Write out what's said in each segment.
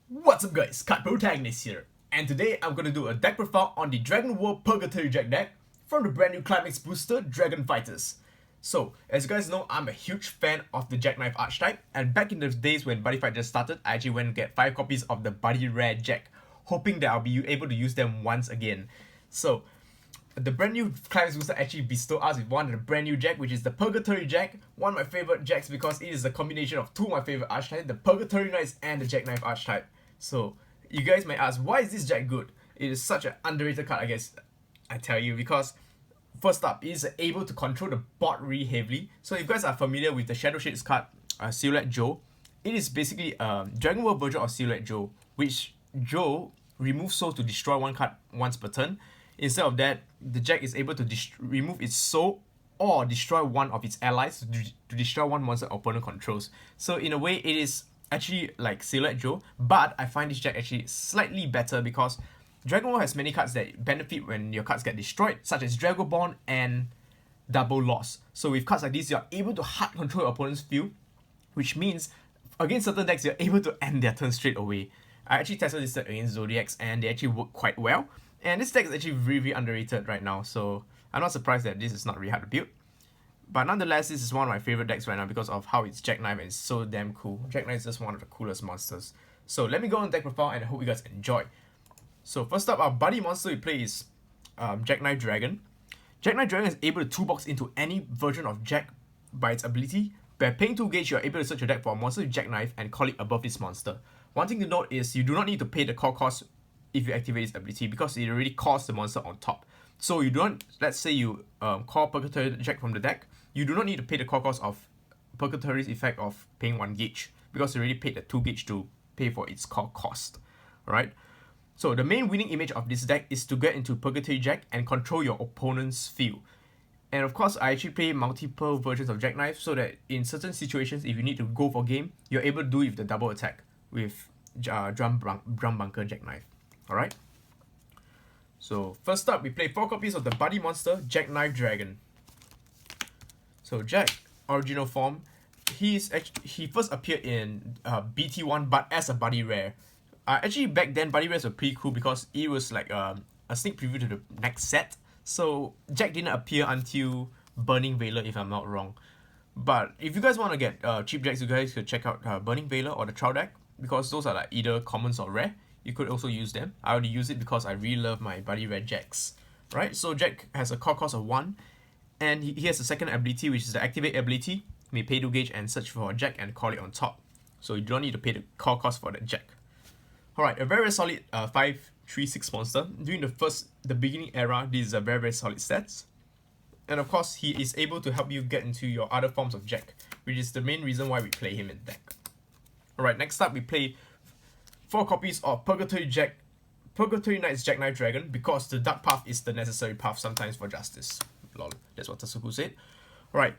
What's up guys, Card Protagonist here, and today I'm gonna do a deck profile on the Dragon World Purgatory Jack deck from the brand new Climax booster Dragon Fighters. So, as you guys know, I'm a huge fan of the JackKnife archetype, and back in the days when Buddyfight just started, I actually went and get 5 copies of the Buddy Rare Jack, hoping that I'll be able to use them once again. So, the brand new Climax booster actually bestowed us with one of the brand new Jack, which is the Purgatory Jack, one of my favorite Jacks because it is a combination of two of my favorite archetypes, the Purgatory Knights and the JackKnife archetype. So, you guys might ask, why is this Jack good? It is such an underrated card, I guess I tell you, because first up, it is able to control the board really heavily. So if you guys are familiar with the Shadow Shades card, Silhouette Joe, it is basically a Dragon World version of Silhouette Joe, which Joe removes soul to destroy one card once per turn. Instead of that, the Jack is able to remove its soul or destroy one of its allies to destroy one monster opponent controls. So in a way, it is actually like Silhouette Joe, but I find this Jack actually slightly better because Dragon World has many cards that benefit when your cards get destroyed, such as Dragonborn and Double Loss. So with cards like this, you're able to hard control your opponent's field, which means against certain decks, you're able to end their turn straight away. I actually tested this deck against Zodiacs and they actually work quite well. And this deck is actually really, really underrated right now, so I'm not surprised that this is not really hard to build. But nonetheless, this is one of my favorite decks right now because of how it's JackKnife and it's so damn cool. JackKnife is just one of the coolest monsters. So let me go on deck profile and I hope you guys enjoy. So first up, our buddy monster we play is JackKnife Dragon. JackKnife Dragon is able to toolbox into any version of Jack by its ability. By paying 2 gauge, you are able to search your deck for a monster with JackKnife and call it above this monster. One thing to note is you do not need to pay the core cost if you activate this ability because it already calls the monster on top. So you don't, let's say you call Purgatory Jack from the deck, you do not need to pay the core cost of Purgatory's effect of paying 1 gauge because you already paid the 2 gauge to pay for its core cost. Alright? So the main winning image of this deck is to get into Purgatory Jack and control your opponent's field. And of course, I actually play multiple versions of JackKnife so that in certain situations, if you need to go for game, you're able to do it with the double attack with Drum Bunker JackKnife. Alright? So first up, we play 4 copies of the buddy monster, JackKnife Dragon. So Jack, original form, he first appeared in BT1 but as a buddy rare. Actually back then buddy rares were pretty cool because it was like a sneak preview to the next set. So Jack didn't appear until Burning Veiler if I'm not wrong. But if you guys want to get cheap Jacks, you guys could check out Burning Veiler or the Trial deck because those are like either commons or rare. You could also use them. I already use it because I really love my buddy rare Jacks. Right, so Jack has a core cost of 1 and he has a second ability which is the activate ability. You may pay 2 gauge and search for a Jack and call it on top. So you don't need to pay the core cost for that Jack. Alright, a very, very solid 5/3/6 monster. During the beginning era, this is a very, very solid stats. And of course, he is able to help you get into your other forms of Jack, which is the main reason why we play him in deck. Alright, next up we play 4 copies of Purgatory Knight's JackKnife Dragon because the dark path is the necessary path sometimes for justice. Lol, that's what Tasuku said. Alright,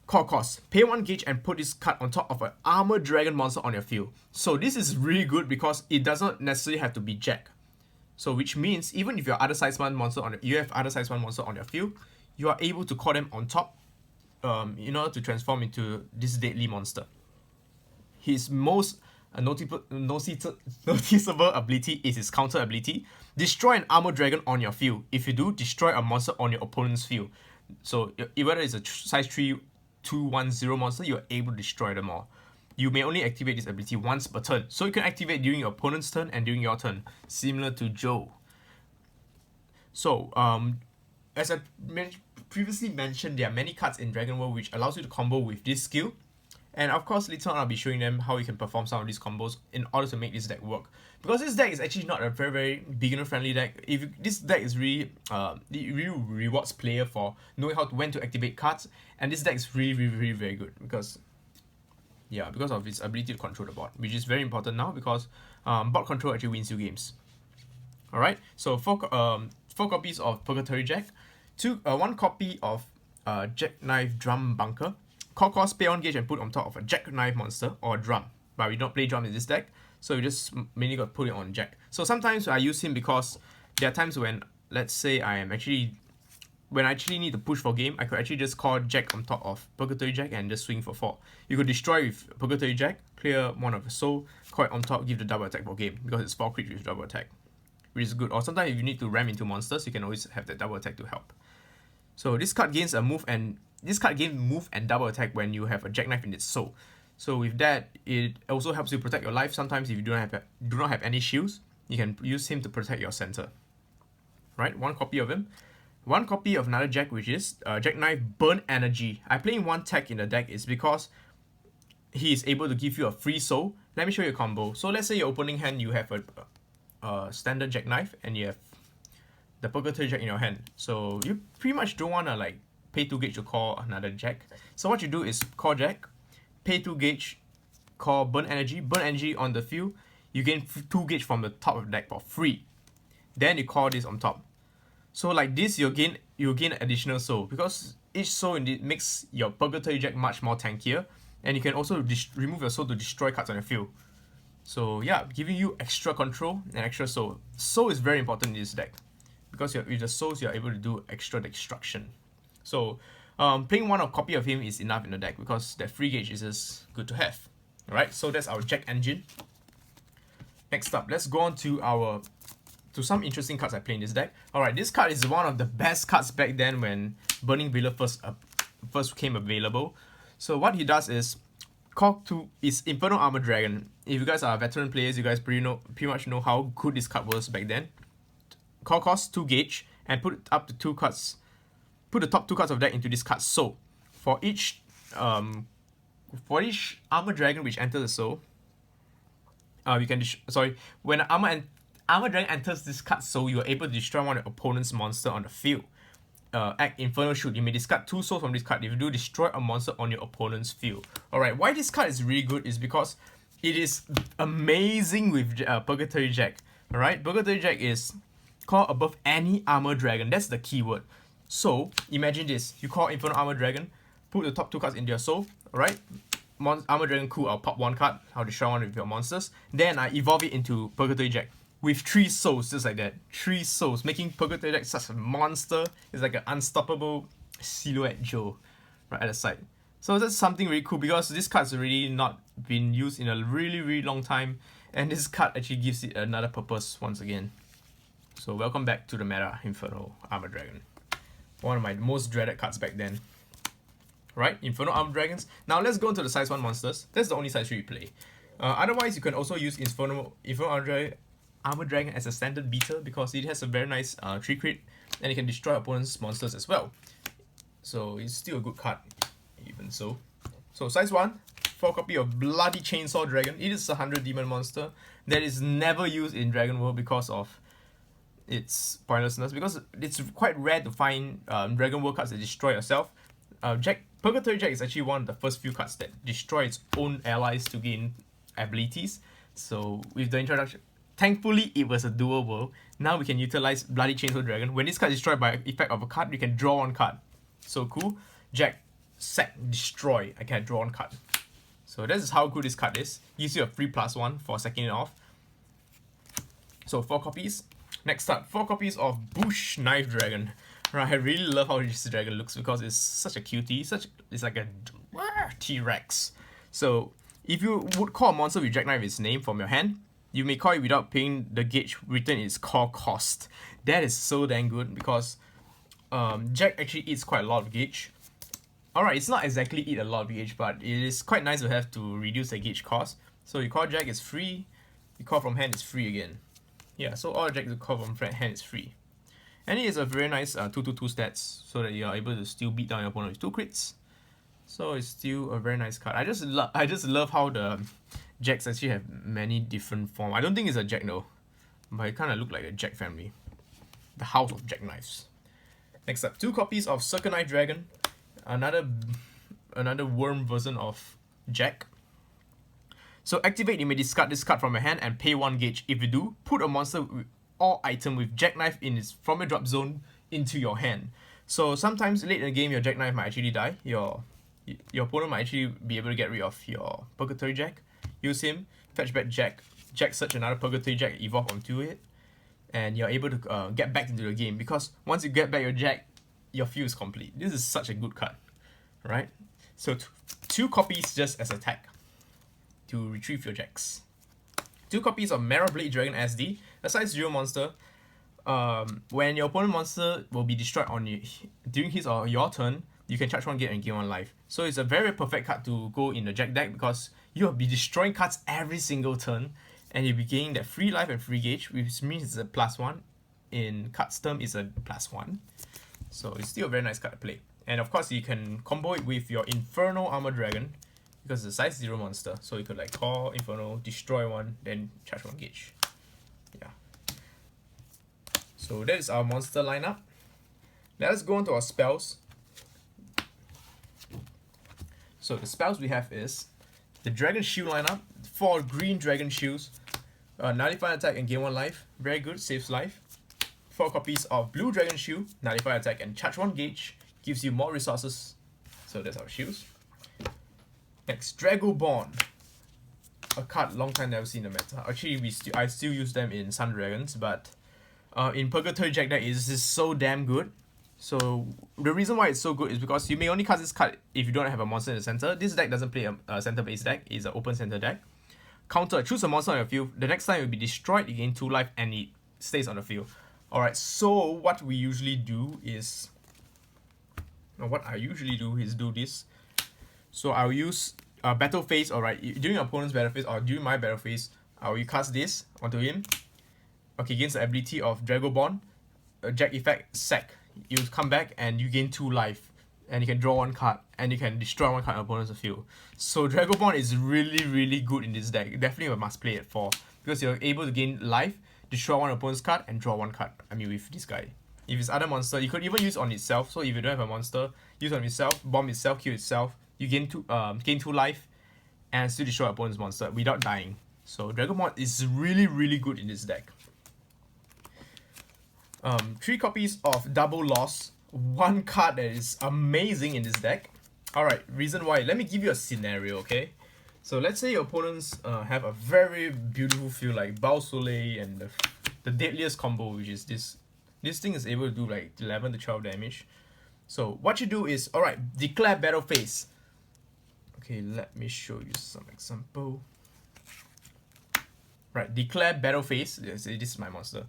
core cost. Pay 1 gauge and put this card on top of an armored dragon monster on your field. So this is really good because it does not necessarily have to be Jack. So which means even if you have other size 1 monster on your field, you are able to call them on top in order to transform into this deadly monster. His most noticeable ability is his counter ability. Destroy an armored dragon on your field. If you do, destroy a monster on your opponent's field. So whether it's a size 3 2-1-0 monster, you are able to destroy them all. You may only activate this ability once per turn. So you can activate during your opponent's turn and during your turn, similar to Joe. So as I previously mentioned, there are many cards in Dragon World which allows you to combo with this skill. And of course, later on I'll be showing them how you can perform some of these combos in order to make this deck work. Because this deck is actually not a very, very beginner-friendly deck. This deck is really, it really rewards player for knowing when to activate cards. And this deck is really, really, really very good because of its ability to control the board, which is very important now because board control actually wins you games. Alright, so 4 copies of Purgatory Jack, 1 copy of JackKnife Drum Bunker. Core cost, pay 1 gauge and put on top of a JackKnife monster or drum. But we don't play drum in this deck, so you just mainly got to put it on Jack. So sometimes I use him because there are times when, let's say I am actually when I actually need to push for game, I could actually just call Jack on top of Purgatory Jack and just swing for 4. You could destroy with Purgatory Jack, clear one of the soul, call it on top, give the double attack for game because it's 4 creeps with double attack, which is good. Or sometimes if you need to ram into monsters, you can always have that double attack to help. So this card gains a move and double attack when you have a JackKnife in its soul. So with that, it also helps you protect your life. Sometimes if you do not have any shields, you can use him to protect your center. Right, 1 copy of him. 1 copy of another Jack, which is JackKnife Burn Energy. I play 1 tech in the deck is because he is able to give you a free soul. Let me show you a combo. So let's say your opening hand, you have a standard JackKnife and you have the Purgatory Jack in your hand. So you pretty much don't want to like pay 2 gauge to call another Jack. So what you do is call Jack, pay 2 gauge, call Burn Energy on the field. You gain 2 gauge from the top of the deck for free. Then you call this on top. So like this, you'll gain additional soul because each soul indeed makes your Purgatory Jack much more tankier, and you can also remove your soul to destroy cards on your field. So yeah, giving you extra control and extra soul. Soul is very important in this deck because with the souls you're able to do extra destruction. So playing 1 copy of him is enough in the deck because that free gauge is just good to have. Alright, so that's our Jack engine. Next up, let's go on to some interesting cards I play in this deck. Alright, this card is one of the best cards back then when Burning Veiler first came available. So what he does is is Infernal Armor Dragon. If you guys are veteran players, you guys pretty much know how good this card was back then. Call cost 2 gauge and put up to 2 cards. Put the top 2 cards of deck into this card. So for each Armor Dragon which enters the soul, you can when Armor Dragon enters this card soul, you are able to destroy one of your opponent's monster on the field. Act Infernal Shoot. You may discard 2 souls from this card. If you do, destroy a monster on your opponent's field. Alright, why this card is really good is because it is amazing with Purgatory Jack. Alright, Purgatory Jack is called above any Armor Dragon. That's the keyword. So imagine this: you call Infernal Armor Dragon, put the top 2 cards into your soul. Alright, Armor Dragon cool. I'll pop 1 card. I'll destroy one of your monsters. Then I evolve it into Purgatory Jack with 3 souls, just like that. 3 souls, making Purgatory Jack such a monster. It's like an unstoppable silhouette Joe right at the side. So that's something really cool because this card's already not been used in a really long time, and this card actually gives it another purpose once again. So welcome back to the meta, Infernal Armor Dragon. One of my most dreaded cards back then. Right, Infernal Armor Dragons. Now let's go into the size 1 monsters. That's the only size 3 you play. Otherwise, you can also use Infernal Armor Dragon as a standard beater because it has a very nice 3 crit and it can destroy opponent's monsters as well. So it's still a good card, even so. So size 1, 4 copy of Bloody Chainsaw Dragon. It is a 100 demon monster that is never used in Dragon World because of its pointlessness, because it's quite rare to find Dragon World cards that destroy yourself. Purgatory Jack is actually one of the first few cards that destroy its own allies to gain abilities. So with the introduction, thankfully it was a dual world. Now we can utilize Bloody Chainsaw Dragon. When this card is destroyed by effect of a card, you can draw 1 card. So cool. Jack, sack, destroy. I can draw 1 card. So this is how good this card is. Gives you a free +1 for sacking it off. So 4 copies. Next up, 4 copies of Bush Knife Dragon. Right, I really love how this dragon looks because it's such a cutie. It's like a T-Rex. So if you would call a monster with JackKnife its name from your hand, you may call it without paying the gauge written in its call cost. That is so dang good because Jack actually eats quite a lot of gauge. Alright, it's not exactly eat a lot of gauge, but it is quite nice to have to reduce the gauge cost. So you call Jack, it's free. You call from hand, it's free again. Yeah, so all Jack you call from hand is free. And it is a very nice 2/2 stats, so that you are able to still beat down your opponent with 2 crits. So it's still a very nice card. I just love how the Jacks actually have many different forms. I don't think it's a Jack though, but it kind of look like a Jack family. The House of JackKnives. Next up, 2 copies of JackKnife Dragon, another worm version of Jack. So activate, you may discard this card from your hand and pay 1 gauge. If you do, put a monster or item with JackKnife from your drop zone into your hand. So sometimes late in the game, your JackKnife might actually die. Your opponent might actually be able to get rid of your Purgatory Jack. Use him, fetch back Jack. Jack search another Purgatory Jack, evolve onto it, and you're able to get back into the game. Because once you get back your Jack, your field is complete. This is such a good card, right? So two copies just as attack to retrieve your jacks. 2 copies of Marrow Blade Dragon SD, a size 0 monster. When your opponent monster will be destroyed on you during his or your turn, you can charge 1 gate and gain 1 life. So it's a very perfect card to go in the Jack deck because you'll be destroying cards every single turn, and you'll be gaining that free life and free gauge, which means it's a +1. In card's term, it's a +1. So it's still a very nice card to play. And of course, you can combo it with your Infernal Armor Dragon because it's a size 0 monster. So you could like call Infernal, destroy 1, then charge 1 gauge. Yeah. So that is our monster lineup. Let us go on to our spells. So the spells we have is the Dragon Shield lineup, 4 green Dragon Shields, 95 attack and gain 1 life. Very good, saves life. 4 copies of Blue Dragon Shield, 95 attack and charge 1 gauge, gives you more resources. So that's our shields. Next, Dragoborn, a card long time never seen in the meta. Actually, I still use them in Sun Dragons, but in Purgatory Jack deck, it's just so damn good. So the reason why it's so good is because you may only cast this card if you don't have a monster in the center. This deck doesn't play a center-based deck, it's an open center deck. Counter, choose a monster on your field. The next time it will be destroyed, you gain 2 life and it stays on the field. Alright, so what we usually do is, what I usually do is do this. So I'll use battle phase, alright, during your opponent's battle phase or during my battle phase, I will cast this onto him. Okay, gains the ability of Dragoborn, Jack effect, sack. You come back and you gain 2 life, and you can draw 1 card, and you can destroy 1 card on opponent's field. So Dragoborn is really good in this deck. Definitely a must play it for, because you're able to gain life, destroy 1 opponent's card, and draw 1 card. I mean, with this guy. If it's other monster, you could even use on itself. So if you don't have a monster, use on itself, bomb itself, kill itself. You gain 2 life, and still destroy opponent's monster without dying. So Dragoborn is really good in this deck. 3 copies of Double Loss, 1 card that is amazing in this deck. Alright, reason why. Let me give you a scenario, okay? So let's say your opponents have a very beautiful field like Bao Soleil and the deadliest combo, which is this. This thing is able to do like 11 to 12 damage. So what you do is, alright, declare battle phase. Okay, let me show you some example. Right, declare battle phase. This is my monster.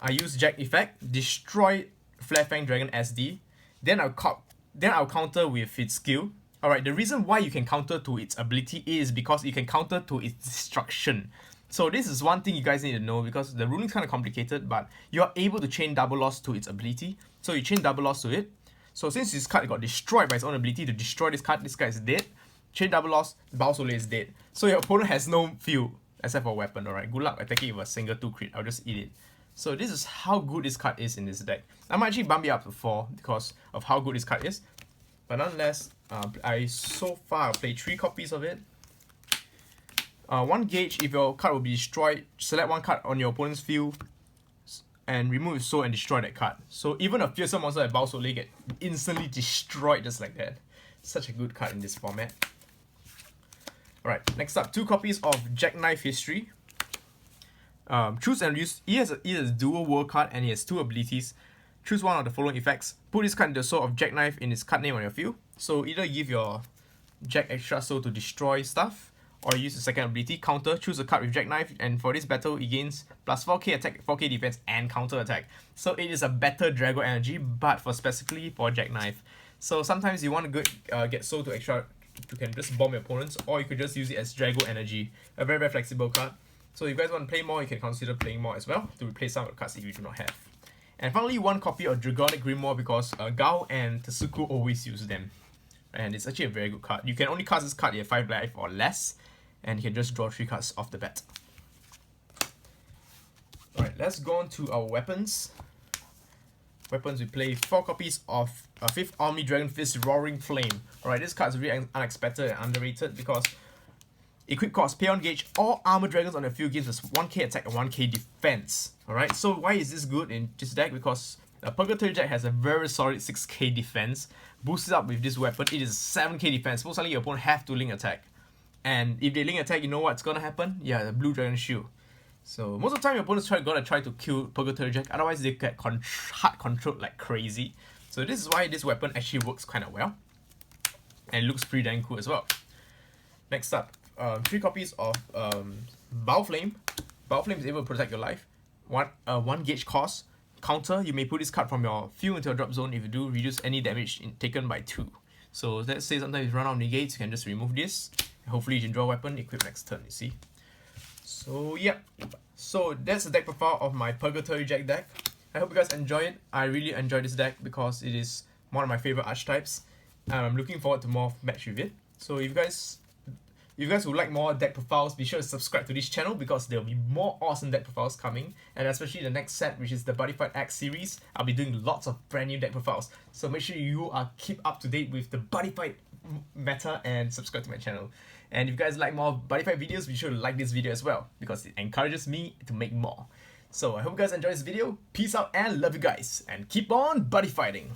I use Jack effect, destroy Flare-Fang Dragon SD, then I'll counter with its skill. Alright, the reason why you can counter to its ability is because you can counter to its destruction. So this is one thing you guys need to know, because the ruling is kind of complicated, but you're able to chain Double Loss to its ability. So you chain Double Loss to it. So since this card got destroyed by its own ability to destroy this card, this guy is dead. Chain Double Loss, Bao Soleil is dead. So your opponent has no field except for weapon, alright. Good luck attacking it with a single 2 crit, I'll just eat it. So this is how good this card is in this deck. I might actually bump it up to 4 because of how good this card is. But nonetheless, so far I've played 3 copies of it. 1 gauge, if your card will be destroyed, select 1 card on your opponent's field and remove its soul and destroy that card. So even a fearsome monster like Bao Soleil get instantly destroyed just like that. Such a good card in this format. Alright, next up, 2 copies of JackKnife History. Choose and use. He has a dual world card and he has 2 abilities. Choose one of the following effects. Put this card in the soul of JackKnife in its card name on your field. So either give your Jack extra soul to destroy stuff, or use the second ability, counter, choose a card with JackKnife, and for this battle it gains plus 4k attack, 4k defense, and counter attack. So it is a better Drago energy, but specifically for JackKnife. So sometimes you want to get soul to extra, you can just bomb your opponents, or you could just use it as Drago energy. A very flexible card. So if you guys want to play more, you can consider playing more as well to replace some of the cards if you do not have. And finally, 1 copy of Dragonic Grimoire because Gao and Tetsuko always use them. And it's actually a very good card. You can only cast this card if you have 5 life or less, and you can just draw 3 cards off the bat. Alright, let's go on to our weapons. Weapons, we play 4 copies of 5th Army Dragon Fist Roaring Flame. Alright, this card is really unexpected and underrated because equip cost, pay on gauge, all armor dragons on the field gives us 1k attack and 1k defense. Alright, so why is this good in this deck? Because Purgatory Jack has a very solid 6k defense. Boosted up with this weapon, it is 7k defense. Most likely your opponent have to link attack. And if they link attack, you know what's gonna happen? Yeah, the Blue Dragon Shield. So most of the time your opponent's gonna try to kill Purgatory Jack, otherwise they get hard controlled like crazy. So this is why this weapon actually works kind of well. And it looks pretty dang cool as well. Next up, 3 copies of Bow Flame. Bow Flame is able to protect your life. 1 gauge cost. Counter, you may put this card from your field into a drop zone. If you do, reduce any damage taken by 2. So let's say sometimes you run out of negates, you can just remove this. Hopefully you can draw a weapon, equip next turn, you see. So yeah, so that's the deck profile of my Purgatory Jack deck. I hope you guys enjoy it. I really enjoy this deck because it is one of my favorite archetypes. I'm looking forward to more match with it. So if you guys would like more deck profiles, be sure to subscribe to this channel because there will be more awesome deck profiles coming. And especially the next set, which is the Buddyfight X series, I'll be doing lots of brand new deck profiles. So make sure you are keep up to date with the Buddyfight meta and subscribe to my channel. And if you guys like more Buddyfight videos, be sure to like this video as well because it encourages me to make more. So I hope you guys enjoy this video. Peace out and love you guys. And keep on buddy fighting.